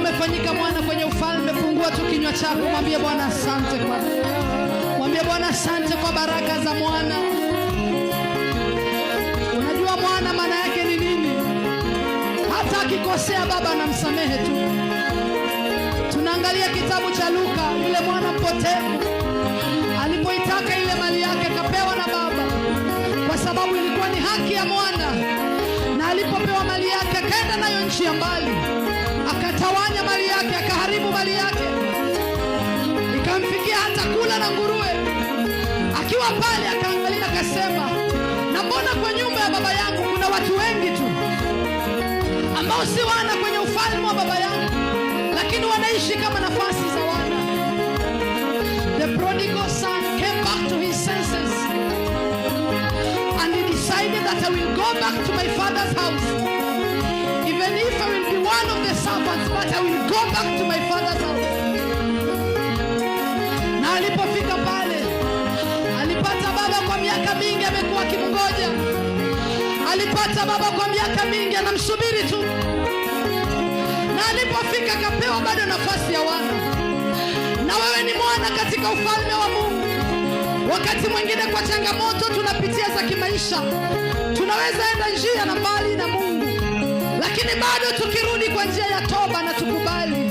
umefanyika mwana kwenye ufalme, fungua tu kinywa chako, mwambie Bwana asante kwa. Mwambie Bwana asante kwa baraka za mwana. Unajua mwana maana yake ni nini? Hata akikosea baba anamsamehe tu. Tunaangalia kitabu cha Luka, yule mwana mpotevu alipoitaka ile mali yake akapewa na baba, kwa sababu ilikuwa ni haki ya mwana. Na alipopewa mali yake akaenda nayo nchi ya mbali, akatawanya mali yake, akaharibu mali yake, ikamfikia hata kula na nguruwe. Akiwa pale akaangalia akasema, na mbona kwa nyumba ya baba yangu kuna watu wengi tu ambao si wana kwenye ufalme wa baba yangu, lakini wanaishi kama nafasi za wana. The prodigal son came back to his senses and he decided that I will go back to my father's house, even if I will be one of the servants, but I will go back to my father's house. Na alipofika pale alipata baba kwa miaka mingi amekuwa akimngoja. Alipata baba kwa miaka mingi anamsubiri tu. Na alipofika akapewa bado nafasi ya wana. Na wewe ni mwana katika ufalme wa Mungu. Wakati mwingine kwa changamoto tunapitia za kimaisha, tunaweza enda njia na mbali na Mungu, lakini bado tukirudi kwa njia ya toba na tukubali